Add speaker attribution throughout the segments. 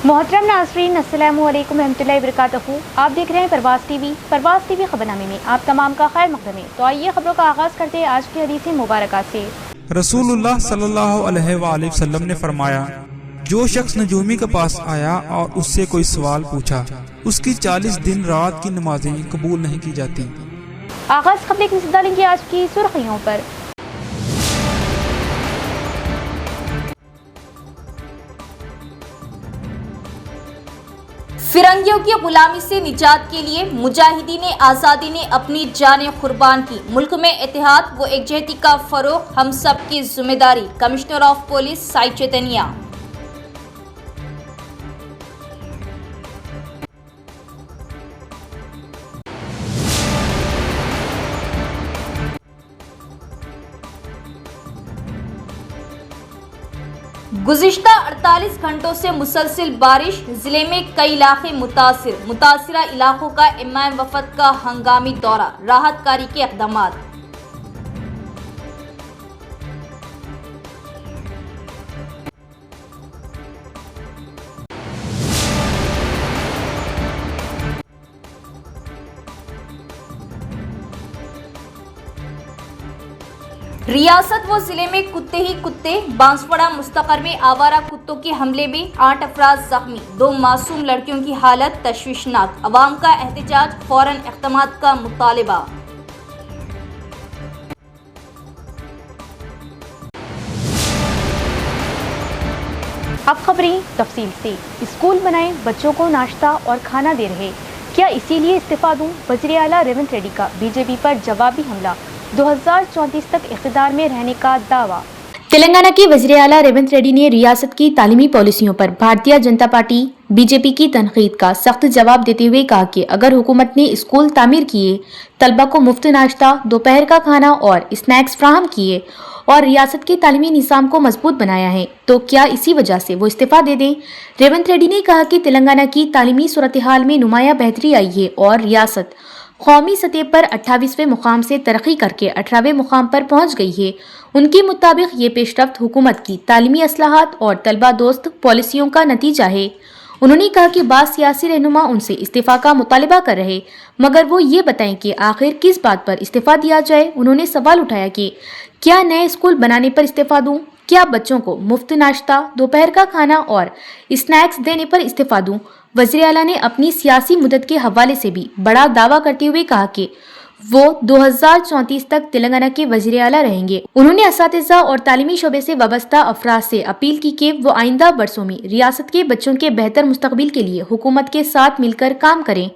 Speaker 1: محترم ناظرین، السلام علیکم ورحمۃ اللہ وبرکاتہ۔ آپ دیکھ رہے ہیں پرواز ٹی وی خبرنامے میں آپ تمام کا خیر مقدم ہے۔ تو آئیے خبروں کا آغاز کرتے ہیں آج کی حدیث مبارکہ سے۔
Speaker 2: رسول اللہ صلی اللہ علیہ وآلہ وسلم نے فرمایا، جو شخص نجومی کے پاس آیا اور اس سے کوئی سوال پوچھا، اس کی 40 دن رات کی نمازیں قبول نہیں کی جاتی۔
Speaker 1: آغاز خبریں کی ڈالیں گے آج کی سرخیوں پر۔
Speaker 3: فرنگیوں کی غلامی سے نجات کے لیے مجاہدین آزادی نے اپنی جانیں قربان کی۔ ملک میں اتحاد و یکجہتی کا فروغ ہم سب کی ذمہ داری۔ کمشنر آف پولیس سائی چیتنیا۔ گزشتہ 48 گھنٹوں سے مسلسل بارش، ضلع میں کئی علاقے متاثرہ علاقوں کا امام وفد کا ہنگامی دورہ، راحت کاری کے اقدامات۔ ریاست و ضلع میں کتے ہی کتے، بانسواڑہ مستقر میں آوارہ کتوں کے حملے میں 8 افراد زخمی، 2 معصوم لڑکیوں کی حالت تشویشناک، عوام کا احتجاج، فوراً اقدامات کا مطالبہ۔
Speaker 1: اب خبریں تفصیل سے۔ اسکول بنائیں، بچوں کو ناشتہ اور کھانا دے رہے، کیا اسی لیے استعفیٰ دوں؟ وزیر اعلیٰ ریونت ریڈی کا بی جے پی پر جوابی حملہ، 2034 تک اقتدار میں رہنے کا دعویٰ۔
Speaker 4: تلنگانہ کے وزیر اعلیٰ ریونت ریڈی نے ریاست کی تعلیمی پالیسیوں پر Bharatiya Janata party B J پی کی تنقید کا سخت جواب دیتے ہوئے کہا کہ اگر حکومت نے اسکول تعمیر کیے، طلبہ کو مفت ناشتہ، دوپہر کا کھانا اور اسنیکس فراہم کیے اور ریاست کے تعلیمی نظام کو مضبوط بنایا ہے تو کیا اسی وجہ سے وہ استعفیٰ دے دیں؟ ریونت ریڈی نے کہا کہ تلنگانہ کی تعلیمی صورتحال میں نمایاں بہتری آئی ہے اور ریاست قومی سطح پر 28ویں مقام سے ترقی کر کے 18ویں مقام پر پہنچ گئی ہے۔ ان کے مطابق یہ پیش رفت حکومت کی تعلیمی اصلاحات اور طلبہ دوست پالیسیوں کا نتیجہ ہے۔ انہوں نے کہا کہ بعض سیاسی رہنما ان سے استعفیٰ کا مطالبہ کر رہے، مگر وہ یہ بتائیں کہ آخر کس بات پر استعفیٰ دیا جائے۔ انہوں نے سوال اٹھایا کہ کیا نئے اسکول بنانے پر استعفیٰ دوں؟ کیا بچوں کو مفت ناشتہ، دوپہر کا کھانا اور اسنیکس دینے پر استعفیٰ دوں؟ وزیر اعلیٰ نے اپنی سیاسی مدت کے حوالے سے بھی بڑا دعویٰ کرتے ہوئے کہا کہ وہ 2034 تک تلنگانہ کے وزیر اعلیٰ رہیں گے۔ انہوں نے اساتذہ اور تعلیمی شعبے سے وابستہ افراد سے اپیل کی کہ وہ آئندہ برسوں میں ریاست کے بچوں کے بہتر مستقبل کے لیے حکومت کے ساتھ مل کر کام کریں۔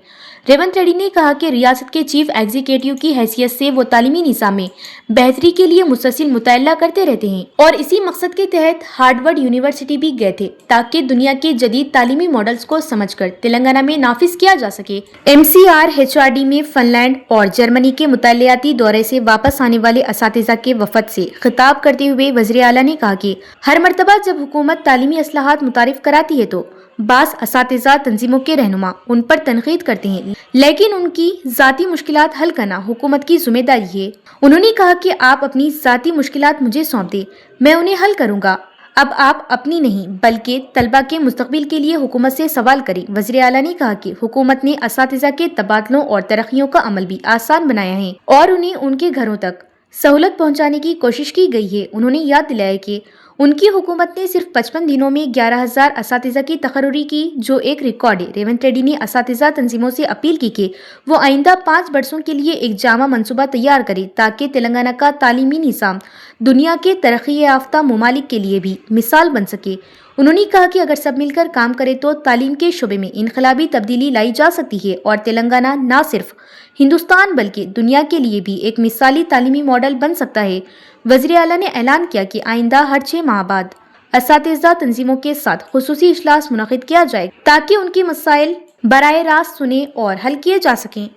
Speaker 4: ریونت ریڈی نے کہا کہ ریاست کے چیف ایگزیکٹو کی حیثیت سے وہ تعلیمی نظام میں بہتری کے لیے مسلسل مطالعہ کرتے رہتے ہیں اور اسی مقصد کے تحت ہارورڈ یونیورسٹی بھی گئے تھے تاکہ دنیا کے جدید تعلیمی ماڈلز کو سمجھ کر تلنگانہ میں نافذ کیا جا سکے۔ MCRHRD میں فن لینڈ اور جرمنی کے مطالعاتی دورے سے واپس آنے والے اساتذہ کے وفد سے خطاب کرتے ہوئے وزیر اعلیٰ نے کہا کہ ہر مرتبہ جب حکومت تعلیمی اصلاحات متعارف کراتی ہے تو بعض اساتذہ تنظیموں کے رہنما ان پر تنقید کرتے ہیں، لیکن ان کی ذاتی مشکلات حل کرنا حکومت کی ذمہ داری ہے۔ انہوں نے کہا کہ آپ اپنی ذاتی مشکلات مجھے سونپ دیں، میں انہیں حل کروں گا۔ اب آپ اپنی نہیں بلکہ طلبہ کے مستقبل کے لیے حکومت سے سوال کریں۔ وزیر اعلیٰ نے کہا کہ حکومت نے اساتذہ کے تبادلوں اور ترقیوں کا عمل بھی آسان بنایا ہے اور انہیں ان کے گھروں تک سہولت پہنچانے کی کوشش کی گئی ہے۔ انہوں نے یاد دلایا کہ ان کی حکومت نے صرف 55 دنوں میں 11,000 اساتذہ کی تقرری کی، جو ایک ریکارڈ ہے۔ ریونت ریڈی نے اساتذہ تنظیموں سے اپیل کی کہ وہ آئندہ 5 برسوں کے لیے ایک جامع منصوبہ تیار کرے تاکہ تلنگانہ کا تعلیمی نظام دنیا کے ترقی یافتہ ممالک کے لیے بھی مثال بن سکے۔ انہوں نے کہا کہ اگر سب مل کر کام کرے تو تعلیم کے شعبے میں انقلابی تبدیلی لائی جا سکتی ہے اور تلنگانہ نہ صرف ہندوستان بلکہ دنیا کے لیے بھی ایک مثالی تعلیمی ماڈل بن سکتا ہے۔ وزیر اعلیٰ نے اعلان کیا کہ آئندہ ہر 6 ماہ بعد اساتذہ تنظیموں کے ساتھ خصوصی اجلاس منعقد کیا جائے تاکہ ان کے مسائل براہ راست سنے اور حل کیے جا سکیں۔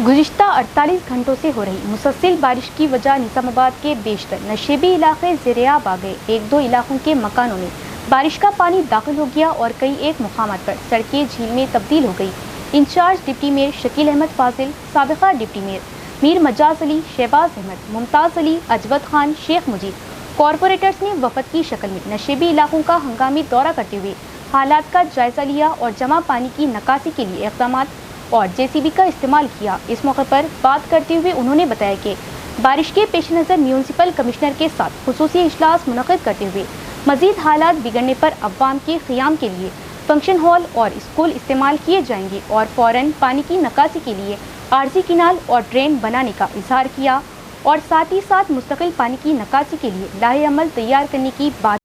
Speaker 1: گزشتہ 48 گھنٹوں سے ہو رہی مسلسل بارش کی وجہ نظام آباد کے بیشتر نشیبی علاقے زیر آب آ گئے۔ 1-2 علاقوں کے مکانوں میں بارش کا پانی داخل ہو گیا اور کئی ایک مقامات پر سڑکیں جھیل میں تبدیل ہو گئی۔ In charge deputy mayor Shakeel Ahmed Fazil, سابقہ ڈپٹی میئر میر مجاز علی، شہباز احمد، ممتاز علی، اجود خان، شیخ مجید कॉरपोरेटर्स ने वफद की शक्ल में नशेबी इलाकों का हंगामी दौरा करते हुए हालात का जायजा लिया और जमा पानी की निकासी के लिए इक़दामात और जेसीबी का इस्तेमाल किया। इस मौके पर बात करते हुए उन्होंने बताया कि बारिश के पेश नज़र म्यूनसिपल कमिश्नर के साथ खुसूसी इजलास मुनक़िद करते हुए मज़ीद हालात बिगड़ने पर अवाम के क़ियाम के लिए फंक्शन हॉल और स्कूल इस्तेमाल किए जाएंगे और फ़ौरन पानी की निकासी के लिए आर्जी किनाल और ड्रेन बनाने का इजहार किया और साथ ही साथ मुस्तकिल पानी की निकासी के लिए लाहे अमल तैयार करने की बात।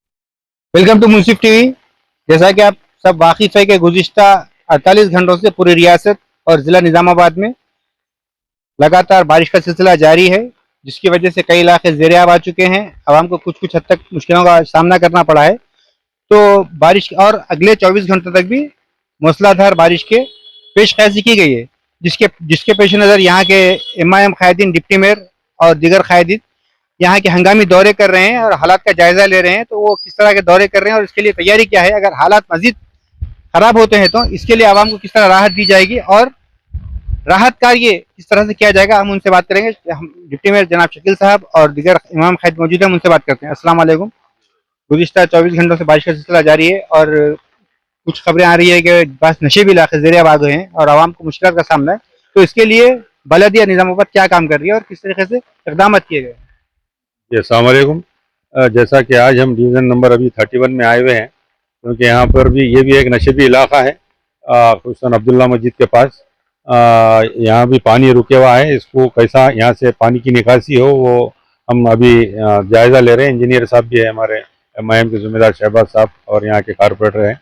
Speaker 5: Welcome to Munsif TV. जैसा कि आप सब वाकिफ है कि गुज़िश्ता 48 घंटों से पूरी रियासत और ज़िला निज़ामाबाद में लगातार बारिश का सिलसिला जारी है, जिसकी वजह से कई इलाके ज़ेर-ए-आब आ चुके हैं। आवाम को कुछ हद तक मुश्किलों का सामना करना पड़ा है। तो बारिश और अगले 24 घंटों तक भी मूसलाधार बारिश के पेशकशी की गई है, जिसके पेश नज़र यहाँ के इमाम क़ायदीन, डिप्टी मेयर और दीगर क़ायदीन यहाँ के हंगामी दौरे कर रहे हैं और हालात का जायज़ा ले रहे हैं। तो वो किस तरह के दौरे कर रहे हैं और इसके लिए तैयारी क्या है, अगर हालात मज़ीद ख़राब होते हैं तो इसके लिए आवाम को किस तरह राहत दी जाएगी और राहत कार्य किस तरह से किया जाएगा, हम उनसे बात करेंगे। हम डिप्टी मेयर जनाब शकील साहब और दीगर इमाम क़ायद मौजूद हैं, हम उनसे बात करते हैं। अस्सलाम वालेकुम। गुज़िश्ता 24 घंटों से बारिश का सिलसिला जारी है और कुछ खबरें आ रही है कि बस नशेबी इलाके ज़ेर-ए-आब आ गए हैं और आवाम को मुश्किल का सामना है। तो इसके लिए बलदिया निज़ामाबाद क्या काम कर रही है और किस तरीके से इक़दाम किए गए?
Speaker 6: जी अस्सलाम वालेकुम। जैसा कि आज हम डिवीज़न नंबर अभी 31 में आए हुए हैं, क्योंकि यहाँ पर भी ये भी एक नशेबी इलाका है हुसैन अब्दुल्ला मस्जिद के पास। यहाँ भी पानी रुके हुआ है, इसको कैसा यहाँ से पानी की निकासी हो वो हम अभी जायज़ा ले रहे हैं। इंजीनियर साहब भी है हमारे, एमआईएम के ज़िम्मेदार शहबाज साहब और यहाँ के कारपोरेटर हैं।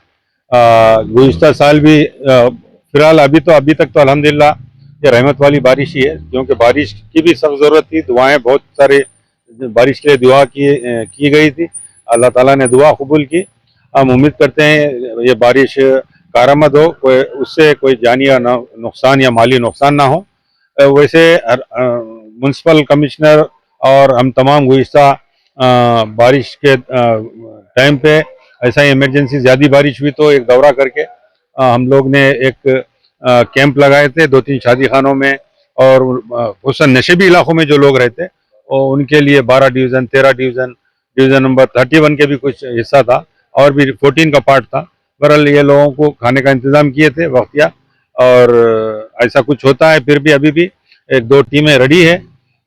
Speaker 6: गुज़िश्ता साल भी फ़िलहाल अभी तक तो अल्हम्दुलिल्लाह ये रहमत वाली बारिश ही है, क्योंकि बारिश की भी सख्त ज़रूरत थी। दुआएं बहुत सारे बारिश के लिए दुआ की गई थी, अल्लाह ताला ने दुआ कबूल की। हम उम्मीद करते हैं ये बारिश कारामद हो, उससे कोई जानी या नुकसान या माली नुकसान ना हो। वैसे म्युनिसिपल कमिश्नर और हम तमाम गुज़िश्ता बारिश के टाइम पे ऐसा ही इमरजेंसी ज़्यादा बारिश हुई तो एक दौरा करके हम लोग ने एक कैंप लगाए थे 2-3 शादी खानों में और हुसैन नशेबी इलाकों में जो लोग रहते और उनके लिए 12 डिवीज़न, 13 डिवीज़न नंबर 31 के भी कुछ हिस्सा था और भी 14 का पार्ट था। बहरहाल ये लोगों को खाने का इंतज़ाम किए थे वक्तिया, और ऐसा कुछ होता है। फिर भी अभी भी 1-2 टीमें रेडी है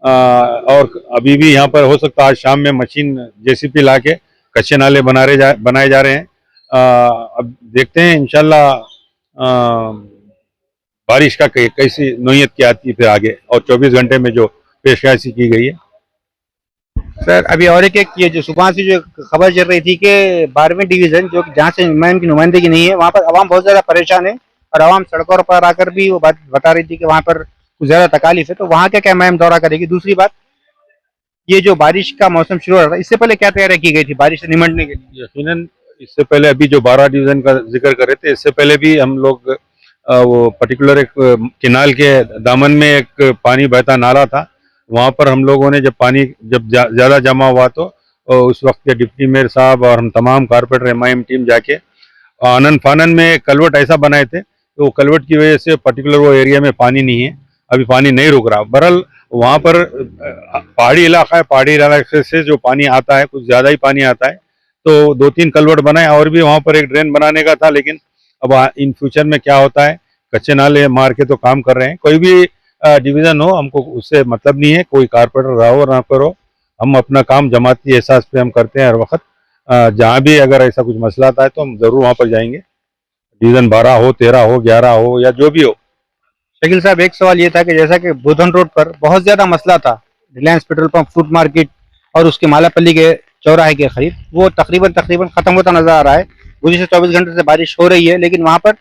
Speaker 6: और अभी भी यहाँ पर हो सकता है आज शाम में मशीन जेसीपी ला के कच्चे नाले बनाए जा रहे हैं। अब देखते हैं इंशाल्लाह बारिश का कैसी नोयत की आती है फिर आगे, और 24 घंटे में जो पेशकशी की गई है।
Speaker 5: सर अभी और एक ये जो सुबह से जो खबर चल रही थी कि 12वें डिवीज़न जो जहाँ से इमाम की नुमाइंदगी नहीं है, वहाँ पर आवाम बहुत ज़्यादा परेशान है और आवाम सड़कों पर आकर भी वो बात बता रही थी कि वहाँ पर कुछ ज़्यादा तकालीफ है। तो वहाँ क्या इमाम दौरा करेगी? दूसरी बात, ये जो बारिश का मौसम शुरू हो रहा था, इससे पहले क्या तैयारी की गई थी बारिश से निमटने के लिए?
Speaker 6: यकीनन इससे पहले अभी जो 12 डिवीज़न का जिक्र कर रहे थे, इससे पहले भी हम लोग वो पर्टिकुलर एक किनाल के दामन में एक पानी बहता नाला था, वहाँ पर हम लोगों ने जब पानी ज़्यादा जमा हुआ तो उस वक्त के डिप्टी मेयर साहब और हम तमाम कारपोरेटर एमआईएम टीम जाके आनन फानन में कलवट ऐसा बनाए थे, तो वो कलवट की वजह से पर्टिकुलर वो एरिया में पानी नहीं है, अभी पानी नहीं रुक रहा। बहरहाल वहाँ पर पहाड़ी इलाका है, पहाड़ी इलाके से जो पानी आता है कुछ ज़्यादा ही पानी आता है, तो 2-3 कलवट बनाए और भी वहाँ पर एक ड्रेन बनाने का था। लेकिन अब इन फ्यूचर में क्या होता है, कच्चे नाले मार के तो काम कर रहे हैं। कोई भी डिवीज़न हो, हमको उससे मतलब नहीं है, कोई कारपोरेटर रहो ना करो, हम अपना काम जमाती एहसास पे हम करते हैं हर वक्त। जहाँ भी अगर ऐसा कुछ मसला आता है तो हम ज़रूर वहाँ पर जाएंगे, डिवीज़न 12 हो, 13 हो, 11 हो या जो भी हो।
Speaker 5: शकील साहब एक सवाल ये था कि जैसा कि बोधन रोड पर बहुत ज़्यादा मसला था, Reliance petrol pump, fruit market और उसके मालापल्ली के चौराहे के करीब, वो तकरीबन ख़त्म होता नज़र आ रहा है। गुज़िश्ता 24 घंटे से बारिश हो रही है, लेकिन वहाँ पर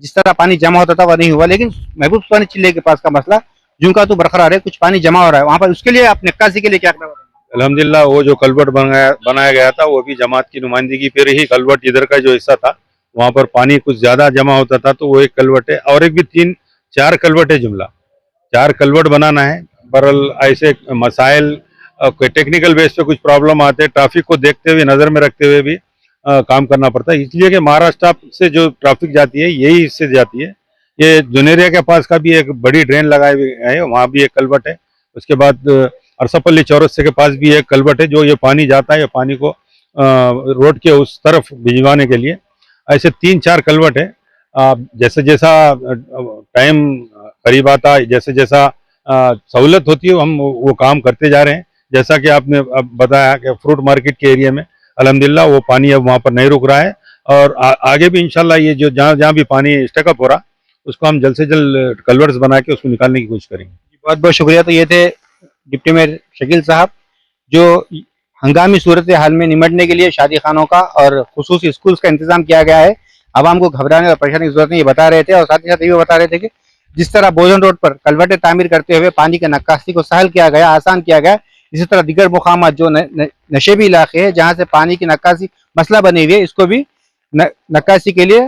Speaker 5: जिस तरह पानी जमा होता था वह नहीं हुआ। लेकिन महबूब सुबानी चिल्ले के पास का मसला जुनका तो बरकरार है, कुछ पानी जमा हो रहा है वहाँ पर, उसके लिए आप निकासी के लिए क्या करना?
Speaker 6: अल्हम्दुलिल्लाह वो जो कलवट बनाया गया था वो भी जमात की नुमाइंदगी पे रही। कलवट इधर का जो हिस्सा था वहाँ पर पानी कुछ ज़्यादा जमा होता था, तो वो एक कलवट है और एक भी 3-4 कलवट है, जुमला 4 कलवट बनाना है। बहरहाल ऐसे मसाइल कोई टेक्निकल बेस पे कुछ प्रॉब्लम आते हैं, ट्रैफिक को देखते हुए नज़र में रखते हुए भी काम करना पड़ता है, इसलिए कि महाराष्ट्र से जो ट्रैफिक जाती है यही इससे जाती है। ये जुनेरिया के पास का भी एक बड़ी ड्रेन लगाई हुई है, वहाँ भी एक कलवट है। उसके बाद ارسپلی چورسے کے پاس بھی ایک کلبٹ ہے جو یہ پانی جاتا ہے، یہ پانی کو روڈ کے اس طرف بھجوانے کے لیے. ایسے 3-4 کلبٹ ہے. جیسے جیسا ٹائم قریب آتا ہے، جیسے جیسا سہولت ہوتی ہے، ہم وہ کام کرتے جا رہے ہیں. جیسا کہ آپ نے بتایا کہ فروٹ مارکیٹ کے ایریا میں الحمدللہ وہ پانی اب وہاں پر نہیں رک رہا ہے، اور آگے بھی انشاءاللہ یہ جو جہاں بھی پانی اسٹیک اپ ہو رہا اس کو ہم جلد سے جلد کلورٹس بنا کے اس کو نکالنے کی کوشش کریں گے.
Speaker 5: بہت بہت شکریہ. تو یہ تھے ڈپٹی میئر شکیل صاحب جو ہنگامی صورتحال میں نمٹنے کے لیے شادی خانوں کا اور خصوصی اسکولز کا انتظام کیا گیا ہے. عوام کو گھبرانے اور پریشانی کی ضرورت نہیں، یہ بتا رہے تھے. اور ساتھ ہی ساتھ یہ بھی بتا رہے تھے کہ جس طرح بوجن روڈ پر کلوٹیں تعمیر کرتے ہوئے پانی کی نکاسی کو سہل کیا گیا، آسان کیا گیا، اسی طرح دیگر مقامات جو نشیبی علاقے ہیں جہاں سے پانی کی نکاسی مسئلہ بنی ہوئی ہے، اس کو بھی نکاسی کے لیے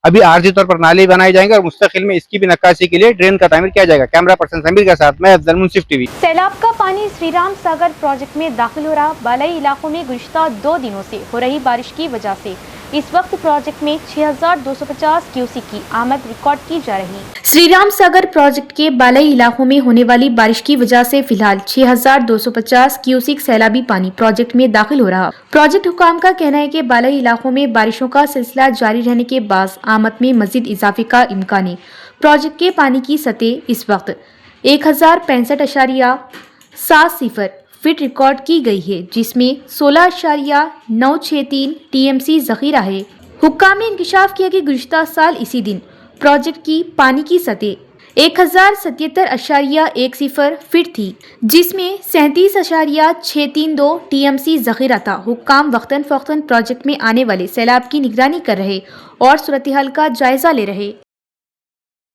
Speaker 5: ابھی عارضی طور پر نالے بنائے جائیں گے، اور مستقل میں اس کی بھی نکاسی کے لیے ڈرین کا تعمیر کیا جائے گا. کیمرہ پرسن سمیر کے ساتھ میں افضل منصف ٹی وی.
Speaker 1: سیلاب کا پانی سری رام ساگر پروجیکٹ میں داخل ہو رہا. بالائی علاقوں میں گزشتہ 2 دنوں سے ہو رہی بارش کی وجہ سے اس وقت پروجیکٹ میں 6250 کیوسیک کی آمد ریکارڈ کی جا رہی.
Speaker 4: श्री राम सागर प्रोजेक्ट के बालाई इलाकों में होने वाली बारिश की वजह से फिलहाल 6250 क्यूसिक सैलाबी पानी प्रोजेक्ट में दाखिल हो रहा. प्रोजेक्ट हुकाम का कहना है कि बालाई इलाकों में बारिशों का सिलसिला जारी रहने के बाद आमद में मजीद इजाफे का इम्कान है. प्रोजेक्ट के पानी की सतह इस वक्त 1065.70 फीट रिकॉर्ड की गई है, जिसमें 16.963 टीएमसी जखीरा है. हुक्काम ने इंकशाफ किया कि गुज़िश्ता साल इसी दिन प्रोजेक्ट की पानी की सतह 1077.10 फीट थी, जिसमें 37.632 टीएमसी जखीरा था. हुक्काम वक्तन फ़ौक्तन प्रोजेक्ट में आने वाले सैलाब की निगरानी कर रहे और सूरत-ए-हाल का जायजा ले रहे.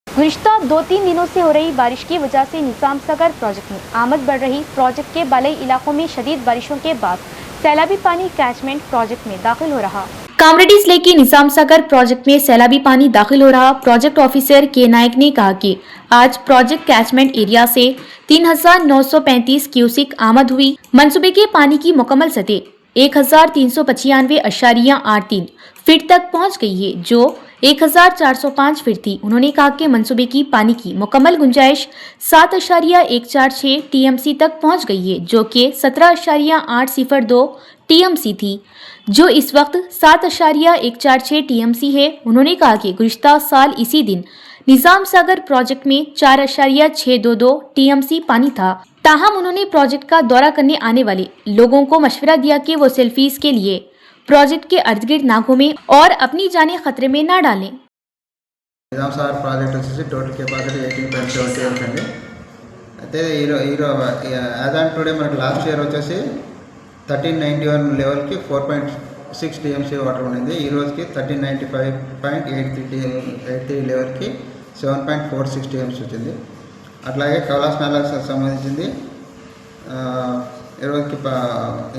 Speaker 1: गुज़िश्ता 2-3 दिनों से हो रही बारिश की वजह से निज़ाम सागर प्रोजेक्ट में आमद बढ़ रही. प्रोजेक्ट के बालाई इलाकों में शदीद बारिशों के बाद सैलाबी पानी कैचमेंट प्रोजेक्ट में दाखिल हो रहा.
Speaker 4: कामरेड्डी जिले के निजाम सागर प्रोजेक्ट में सैलाबी पानी दाखिल हो रहा. प्रोजेक्ट ऑफिसर के नायक ने कहा कि आज प्रोजेक्ट कैचमेंट एरिया से 3935 क्यूसिक आमद हुई. मंसूबे के पानी की मुकम्मल सतह 1395.83 फीट तक पहुंच गई है, जो 1405 फीट थी. उन्होंने कहा कि मंसूबे की पानी की मुकम्मल गुंजाइश 7.146 टीएमसी तक पहुंच गई है, जो कि 17.802 टीएमसी थी, जो इस वक्त 7.146 टीएमसी है. उन्होंने कहा कि गुज़िश्ता साल इसी दिन निज़ाम सागर प्रोजेक्ट में 4.622 टीएमसी पानी था. ताहम उन्होंने प्रोजेक्ट का दौरा करने आने वाले लोगों को मशवरा दिया कि वो सेल्फीज के लिए प्रोजेक्ट के अर्द गिर्द ना घूमें और अपनी जानें खतरे में ना डालें.
Speaker 7: నిజాం సాగర్ ప్రాజెక్ట్ వచ్చేసి టోటల్ కెపాసిటీ 18.78 అండి. అయితే యాజ్ ఆన్ టుడే మనకి లాస్ట్ ఇయర్ వచ్చేసి 1391 లెవెల్కి 4.6 టీఎంసీ వాటర్ ఉండింది. ఈ రోజుకి 1395.83 లెవెల్కి 7.46 టీఎంసీ వచ్చింది. అట్లాగే కైలాస్ నాలాకి సంబంధించింది ఈ రోజుకి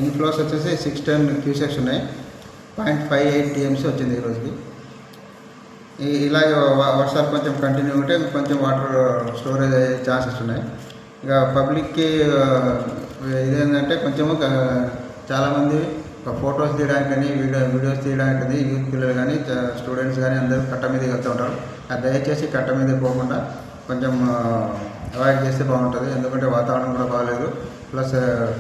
Speaker 7: ఇన్ఫ్లోస్ వచ్చేసి 610 క్యూసెక్స్ ఉన్నాయి. 0.58 టీఎంసీ వచ్చింది ఈ రోజుకి. ఇలాగే వర్షాలు కొంచెం కంటిన్యూ ఉంటే కొంచెం వాటర్ స్టోరేజ్ అయ్యే ఛాన్సెస్ ఉన్నాయి. ఇక పబ్లిక్కి ఇదేంటంటే కొంచెము చాలామంది ఫొటోస్ తీయడానికి కానీ వీడియోస్ తీయడానికి కానీ యూత్ పిల్లలు కానీ స్టూడెంట్స్ కానీ అందరూ కట్ట మీదకి వెళ్తూ ఉంటారు. అది దయచేసి కట్ట మీదకి పోకుండా కొంచెం అవాయిడ్ చేస్తే బాగుంటుంది. ఎందుకంటే వాతావరణం కూడా బాగాలేదు, ప్లస్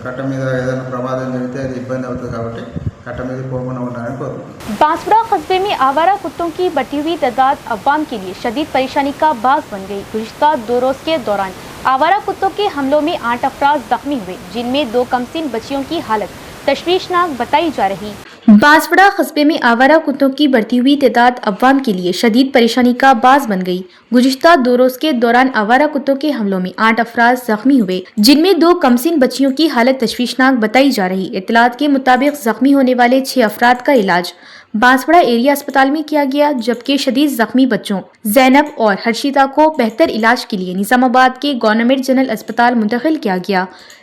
Speaker 7: కట్ట మీద ఏదైనా ప్రమాదం జరిగితే అది ఇబ్బంది అవుతుంది. కాబట్టి కట్ట మీద పోకుండా ఉండాలని కోరుకుంటున్నాను.
Speaker 1: बांसवाड़ा कस्बे में आवारा कुत्तों की बढ़ती हुई तादाद अवाम के लिए शदीद परेशानी का बास बन गई. गुज़िश्ता 2 रोज़ के दौरान आवारा कुत्तों के हमलों में 8 अफराद जख्मी हुए, जिनमें 2 कमसिन बच्चियों की हालत तशवीशनाक बताई जा रही.
Speaker 4: बांसवाड़ा कस्बे में आवारा कुत्तों की बढ़ती हुई तादाद अवाम के लिए शदीद परेशानी का बास बन गई. गुज़िश्ता 2 रोज के दौरान आवारा कुत्तों के हमलों में 8 अफराद जख्मी हुए, जिनमें 2 कमसिन बच्चियों की हालत तशवीशनाक बताई जा रही. इत्तलात के मुताबिक जख्मी होने वाले 6 अफराद का इलाज बांसवाड़ा एरिया अस्पताल में किया गया, जबकि शदीद जख्मी बच्चों जैनब और हर्षिता को बेहतर इलाज के लिए निजामाबाद के गवर्नमेंट जनरल अस्पताल मुंतकिल किया गया.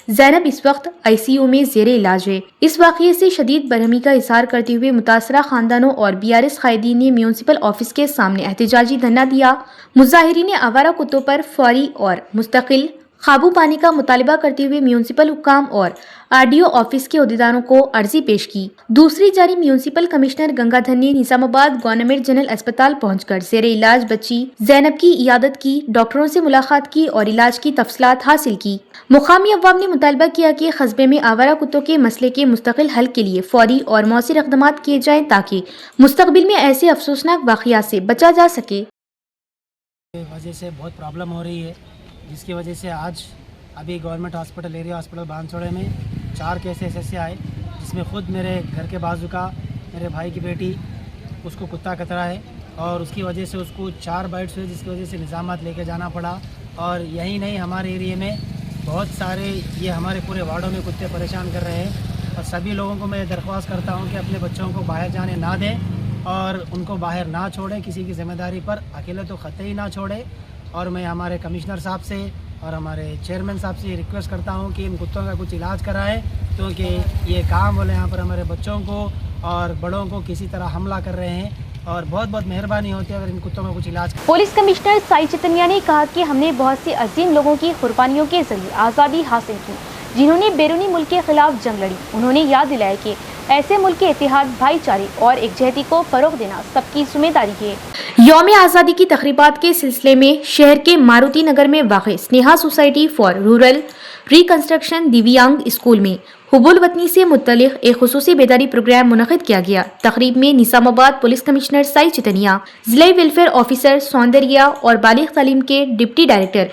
Speaker 4: जैनब इस वक्त ICU में जेर इलाज है. इस वाक़ये से शदीद बरहमी का इजहार करते हुए मुतासरा खानदानों और BRS कायदीन ने म्यूनसिपल ऑफिस के सामने एहतजाजी धरना दिया. मुजाहिरीन ने आवारा कुत्तों पर फौरी और मुस्तकिल काबू पाने का मुतालबा करते हुए म्यूनिसिपल हुक्काम और आरडीओ ऑफिस के अहदेदारों को अर्जी पेश की। दूसरी जारी म्यूनिसिपल कमिश्नर गंगाधर ने निजामाबाद गवर्नमेंट जनरल अस्पताल पहुंचकर ज़ेरे इलाज बच्ची जैनब की इयादत की, डॉक्टरों से मुलाकात की और इलाज की तफसीलात हासिल की। मुकामी अवाम ने मुतालबा किया कि कस्बे में आवारा कुत्तों के मसले के मुस्तकिल हल के लिए फौरी और मौसर इक़दामात किए जाएं ताकि मुस्तकबिल में ऐसे अफसोसनाक वाक़यात से बचा जा सके।
Speaker 8: वजह से बहुत प्रॉब्लम हो रही है, जिसकी वजह से आज अभी गवर्नमेंट हॉस्पिटल एरिया हॉस्पिटल बांसवाड़े में 4 केसेस ऐसे आए जिसमें ख़ुद मेरे घर के बाजू का मेरे भाई की बेटी उसको कुत्ता कतरा है और उसकी वजह से उसको 4 बाइट्स हुए, जिसकी वजह से निज़ामात लेके जाना पड़ा। और यही नहीं, हमारे एरिए में बहुत सारे ये हमारे पूरे वार्डों में कुत्ते परेशान कर रहे हैं और सभी लोगों को मैं दरख्वास्त करता हूँ कि अपने बच्चों को बाहर जाने ना दें और उनको बाहर ना छोड़ें, किसी की ज़िम्मेदारी पर अकेले तो ख़त्ते ही ना छोड़ें। और मैं हमारे कमिश्नर साहब से और हमारे चेयरमैन साहब से रिक्वेस्ट करता हूं कि इन कुत्तों का कुछ इलाज कराएं, क्योंकि ये काम वाले यहाँ पर हमारे बच्चों को और बड़ों को किसी तरह हमला कर रहे हैं और बहुत बहुत मेहरबानी होती है अगर इन कुत्तों का कुछ इलाज।
Speaker 1: पुलिस कमिश्नर साई चैतन्या ने कहा कि हमने बहुत से अजीम लोगों की कुर्बानियों के जरिए आज़ादी हासिल की, जिन्होंने बैरूनी मुल्क के खिलाफ जंग लड़ी। उन्होंने याद दिलाया कि ऐसे मुल्क के इत्तेहाद, भाईचारे और एकजहती को फरोग देना सबकी जिम्मेदारी है।
Speaker 4: यौम आज़ादी की तकरीबात के सिलसिले में शहर के मारुति नगर में वाक़े Sneha society for rural reconstruction दिव्यांग स्कूल में हुबुल वतनी से मुतल्लिक़ एक खुसूसी बेदारी प्रोग्राम मुनक़िद किया गया। तकरीब में निज़ामाबाद पुलिस कमिश्नर साई चैतन्या, ज़िला वेलफेयर ऑफिसर सौंदर्या और बालिग़ तालीम के डिप्टी डायरेक्टर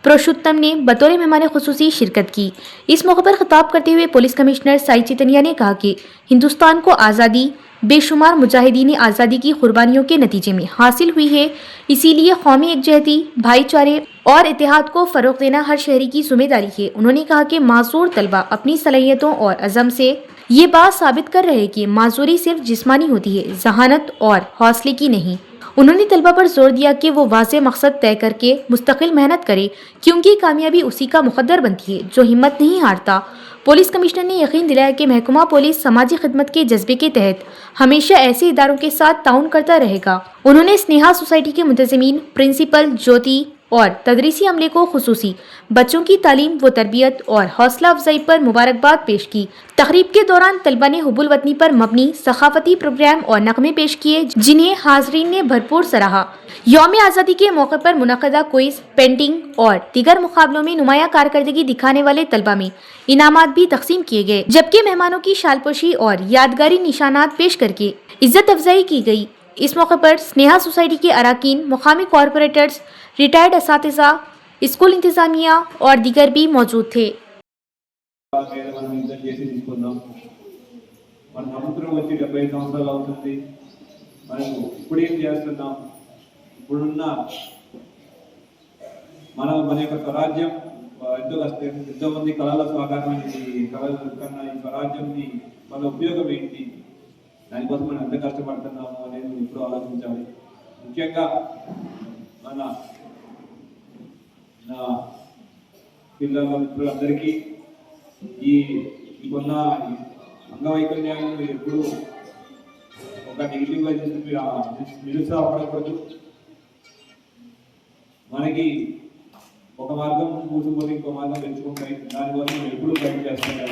Speaker 4: पुरुषोत्तम ने बतौर मेहमान खुसूसी शिरकत की। इस मौके पर खिताब करते हुए पुलिस कमिश्नर साई चैतन्या ने कहा कि हिंदुस्तान को आज़ादी बेशुमार मुजाहिदीन आज़ादी की कुर्बानियों के नतीजे में हासिल हुई है, इसीलिए कौमी एकजहती, भाईचारे और इत्तेहाद को फ़रोग़ देना हर शहरी की जिम्मेदारी है। उन्होंने कहा कि माजूर तलबा अपनी सलाहियतों और अज़म से ये बात साबित कर रहे हैं कि माजूरी सिर्फ जिस्मानी होती है, जहानत और हौसले की नहीं। उन्होंने तलबा पर जोर दिया कि वो वाज़े मकसद तय करके मुस्तकिल मेहनत करे, क्योंकि कामयाबी उसी का मुक़द्दर बनती है जो हिम्मत नहीं हारता। पुलिस कमिश्नर ने यकीन दिलाया कि महकमा पुलिस समाजी खिदमत के जज्बे के तहत हमेशा ऐसे इदारों के साथ ताउन करता रहेगा। उन्होंने स्नेहा सोसाइटी के मुंतज़मीन, प्रिंसिपल, ज्योति और तदरीसी अमले को खुसूसी बच्चों की तालीम व तरबियत और हौसला अफजाई पर मुबारकबाद पेश की। तकरीब के दौरान तलबा ने हुबुल वतनी पर मबनी सखाफती प्रोग्राम और नगमे पेश किए, जिन्हें हाजरीन ने भरपूर सराहा। यौम आज़ादी के मौके पर मुनक़दा क्विज़, पेंटिंग और दीगर मुकाबलों में नुमाया कारकर्दगी दिखाने वाले तलबा में इनामात भी तकसीम किए गए, जबकि मेहमानों की शालपोशी और यादगारी निशानात पेश करके इज्जत अफजाई की गई। इस मौके पर स्नेहा सोसाइटी के अराकीन, मुकामी कॉरपोरेटर्स, रिटायर्ड असातिज़ा, स्कूल इंतजामिया और दीगर भी मौजूद थे।
Speaker 9: ఎంతో మంది కళల సహకారమైనది కళల కన్నా ఈ స్వరాజ్యంని మన ఉపయోగం ఏంటి, దానికోసం మనం ఎంత కష్టపడుతున్నాము అనేది ఇప్పుడు ఆలోచించాలి. ముఖ్యంగా మన నా పిల్లల మిత్రులందరికీ ఈ కొన్న అంగవైకల్యాన్ని ఎప్పుడు ఒక నెగిటివ్గా చేసి నిరుత్సాహపడకూడదు. మనకి ఒక మార్గం కూర్చుపోతే ఇంకో మార్గం తెచ్చుకుంటాయి, దానికోసం ఎప్పుడు ఫైట్ చేస్తాను.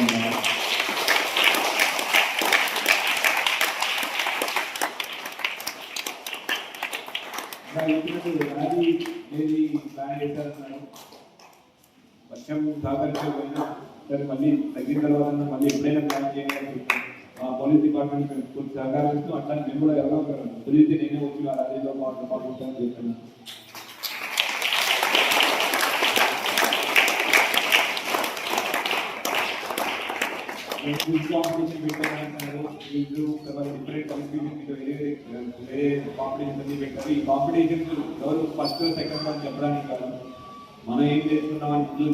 Speaker 9: ఏది ప్లాన్ చేస్తారన్నారు వర్షం సహకరించకపోయినా సరే మళ్ళీ తగ్గిన తర్వాత మళ్ళీ ఎప్పుడైనా ప్లాన్ చేయాలని పోలీస్ డిపార్ట్మెంట్ సహకరిస్తూ అట్లా మేము కూడా ఎవరో కుదిరితే నేనే వచ్చి అదేలో పాల్గొంటానని చెప్తున్నాను. క్విజ్ కాంపిటీషన్ పెట్టారు, క్విజ్ తర్వాత డిఫరెంట్ కాంపిటీషన్ వేరే కాంపిటీషన్ అన్ని పెట్టారు. ఈ కాంపిటీషన్ ఎవరు ఫస్ట్ సెకండ్ అని చెప్పడానికి కాదు, మనం ఏం చేస్తున్నామని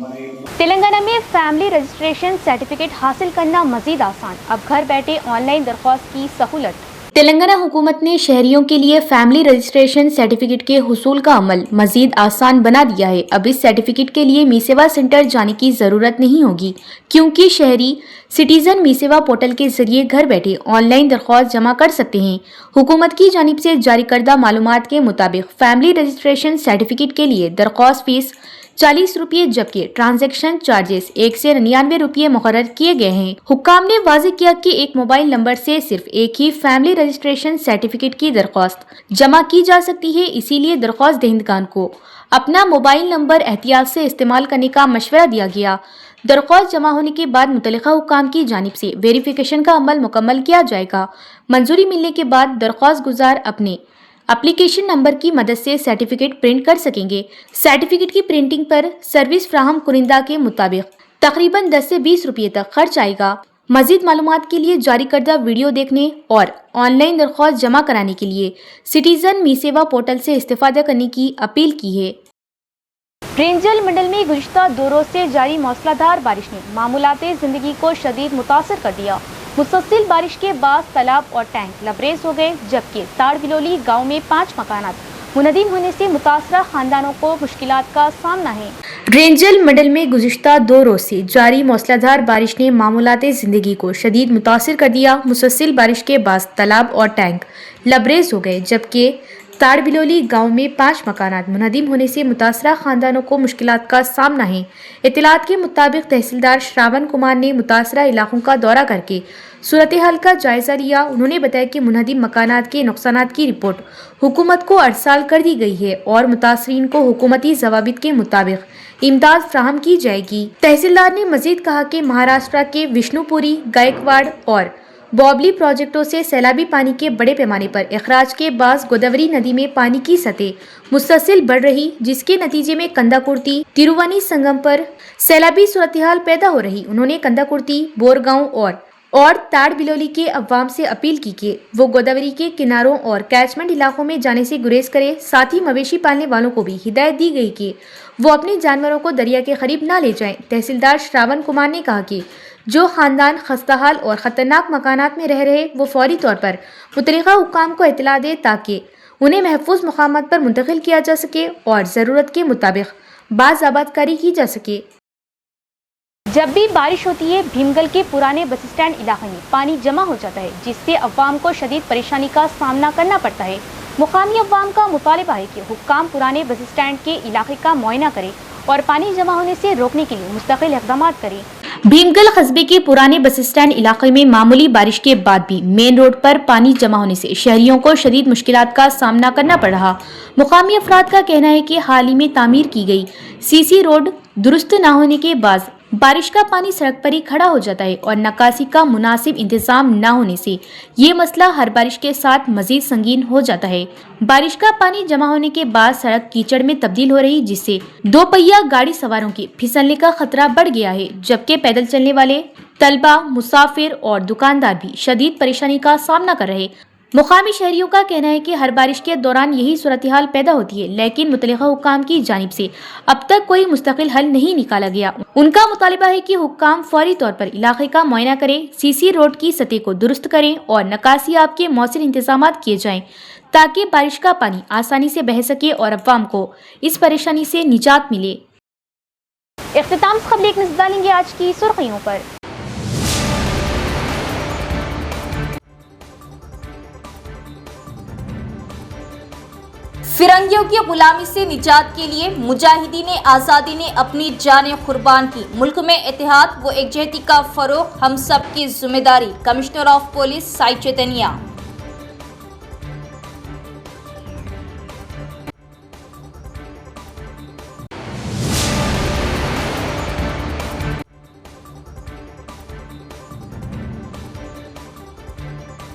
Speaker 9: మన
Speaker 1: तेलंगाना में फैमिली रजिस्ट्रेशन सर्टिफिकेट हासिल करना मजीद आसान, अब घर बैठे ऑनलाइन दरख्वास्त की सहूलत।
Speaker 4: तेलंगाना हुकूमत ने शहरियों के लिए फैमिली रजिस्ट्रेशन सर्टिफिकेट के हुसूल का अमल मजीद आसान बना दिया है। अब इस सर्टिफिकेट के लिए मी सेवा सेंटर जाने की ज़रूरत नहीं होगी, क्योंकि शहरी सिटीजन मी सेवा पोर्टल के जरिए घर बैठे ऑनलाइन दरख्वास्त जमा कर सकते हैं। हुकूमत की जानिब से जारी करदा मालूमात के मुताबिक फैमिली रजिस्ट्रेशन सर्टिफिकेट के लिए दरख्वास्त फीस 40 रुपये जबकि ट्रांजैक्शन चार्जेस 1 से 99 रुपये मुकर्रर किए गए हैं। हुक्काम ने वाज़ेह किया कि एक मोबाइल नंबर से सिर्फ एक ही फैमिली रजिस्ट्रेशन सर्टिफिकेट की दरख्वास्त जमा की जा सकती है, इसीलिए दरख्वास्त दहिंदगान को अपना मोबाइल नंबर एहतियात से इस्तेमाल करने का मशवरा दिया गया। दरख्वास्त जमा होने के बाद मुतल्लिका हुक्काम की जानिब से वेरिफिकेशन का अमल मुकम्मल किया जाएगा। मंजूरी मिलने के बाद दरख्वास्त गुजार अपने एप्लीकेशन नंबर की मदद से सर्टिफिकेट प्रिंट कर सकेंगे। सर्टिफिकेट की प्रिंटिंग पर सर्विस फ्राहम कुनिंदा के मुताबिक तकरीबन 10 से 20 रुपये तक खर्च आएगा। मजीद मालूमात के लिए जारी करदा वीडियो देखने और ऑनलाइन दरख्वास्त जमा कराने के लिए सिटीजन मी सेवा पोर्टल से इस्तेफादा करने की अपील की है।
Speaker 1: रेंजल मंडल में गुज़िश्ता 2 रोज से जारी मौसलाधार बारिश ने मामूलाते ज़िंदगी को शदीद मुतासर कर दिया। मुसलसल बारिश के बाद तालाब और टैंक लबरेज हो गए, जबकि ताड़ बिलोली गाँव में 5 मकानात मुनहदम होने से मुतासरा खानदानों को मुश्किलात का सामना है।
Speaker 4: रेंजल मंडल में गुज़िश्ता 2 रोज से जारी मौसलाधार बारिश ने मामूलाते ज़िंदगी को शदीद मुतासर कर दिया। मुसलसल बारिश के बाद तालाब और टैंक लबरेज हो गए, जबकि ताड़ बिलोली गाँव में 5 मकानात मुनहदम होने से मुतासरा खानदानों को मुश्किलात का सामना है। इत्तलात के मुताबिक तहसीलदार श्रावण कुमार ने मुतासरा इलाकों का दौरा करके सूरत हाल का जायजा लिया। उन्होंने बताया कि मुनहदम मकानात के नुकसानात की रिपोर्ट हुकूमत को अरसाल कर दी गई है और मुतासरीन को हुकूमती ज़वाबित के मुताबिक इमदाद फ्राहम की जाएगी। तहसीलदार ने मजीद कहा कि महाराष्ट्र के विष्णुपुरी, गायकवाड़ और बॉबली प्रोजेक्टों से सैलाबी पानी के बड़े पैमाने पर अखराज के बाद गोदावरी नदी में पानी की सतह मुसलसल बढ़ रही, जिसके नतीजे में कंदाकुर्ती तिरुवनी संगम पर सैलाबी सूरत-ए-हाल पैदा हो रही। उन्होंने कंदाकुर्ती, बोरगांव और ताड़ बिलोली के अवाम से अपील की कि वो गोदावरी के किनारों और कैचमेंट इलाकों में जाने से गुरेज करे। साथ ही मवेशी पालने वालों को भी हिदायत दी गई कि वो अपने जानवरों को दरिया के करीब न ले जाएं। तहसीलदार श्रावण कुमार ने कहा कि जो खानदान खस्ताहाल और ख़तरनाक मकानात में रह रहे वो फौरी तौर पर मुतल्लिका हुक्काम को इत्तला दे ताकि उन्हें महफूज मकामात पर मुंतकिल किया जा सके और ज़रूरत के मुताबिक बाज़ाबादकारी की जा सके।
Speaker 1: जब भी बारिश होती है, भीमगल के पुराने बस स्टैंड इलाके में पानी जमा हो जाता है, जिससे अवाम को शदीद परेशानी का सामना करना पड़ता है। मुकामी अवाम का मुतालबा है कि हुक्काम पुराने बस स्टैंड के इलाके का मुआयना करे और पानी जमा होने से रोकने के लिए मुस्तकिल इक़दाम करे।
Speaker 4: भीमगल कस्बे के पुराने बस स्टैंड इलाके में मामूली बारिश के बाद भी मेन रोड पर पानी जमा होने से शहरियों को शदीद मुश्किलात का सामना करना पड़ रहा। मुकामी अफराद का कहना है कि हाल ही में तामीर की गई सीसी रोड दुरुस्त न होने के बाद बारिश का पानी सड़क पर ही खड़ा हो जाता है और नकासी का मुनासिब इंतजाम न होने से ये मसला हर बारिश के साथ मजीद संगीन हो जाता है। बारिश का पानी जमा होने के बाद सड़क कीचड़ में तब्दील हो रही, जिससे 2 पहिया गाड़ी सवारों के फिसलने का खतरा बढ़ गया है, जबकि पैदल चलने वाले तलबा, मुसाफिर और दुकानदार भी शदीद परेशानी का सामना कर रहे। मुकामी शहरियों का कहना है कि हर बारिश के दौरान यही सूरत-ए-हाल पैदा होती है, लेकिन मुतल्लिका हुक्काम की जानिब से अब तक कोई मुस्तकिल हल नहीं निकाला गया। उनका मुतालिबा है कि हुक्काम फौरी तौर पर इलाके का मुआयना करें, सीसी रोड की सतह को दुरुस्त करें और नकासियाब के मौसर इंतजाम किए जाएं, ताकि बारिश का पानी आसानी से बह सके और अवाम को इस परेशानी से निजात मिले।
Speaker 1: इख्तिताम से क़बल एक नज़र डालेंगे आज की सुर्खियों पर।
Speaker 3: फिरंगियों की गुलामी से निजात के लिए मुजाहिदीन आज़ादी ने अपनी जानें कुर्बान की। मुल्क में इत्तेहाद व एकजहती का फरोग हम सब की जिम्मेदारी। Commissioner of police Sai Chaitanya.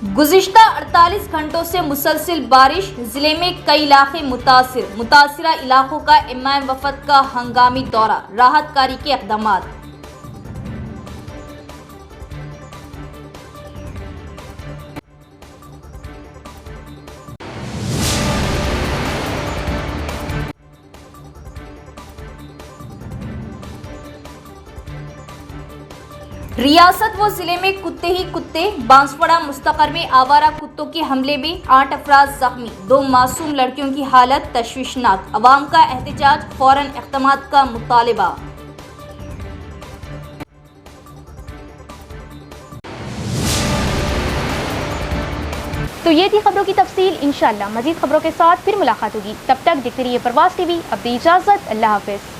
Speaker 3: गुज़िश्ता 48 घंटों से मुसलसल बारिश, जिले में कई इलाके मुतासिरा इलाकों का इमाम वफद का हंगामी दौरा, राहतकारी के इक़दामात। रियासत व जिले में कुत्ते ही कुत्ते, बांसवाड़ा मुस्तकर में आवारा कुत्तों के हमले में 8 अफराद जख्मी, 2 मासूम लड़कियों की हालत तशवीशनाक। अवाम का एहतजाज, फौरन इक़दामात का मुतालिबा।
Speaker 1: तो ये थी खबरों की तफसील। इंशाअल्लाह मजीद खबरों के साथ फिर मुलाकात होगी। तब तक देखते रहिए प्रवास टीवी। अब दी इजाज़त, अल्लाह हाफ़िज़।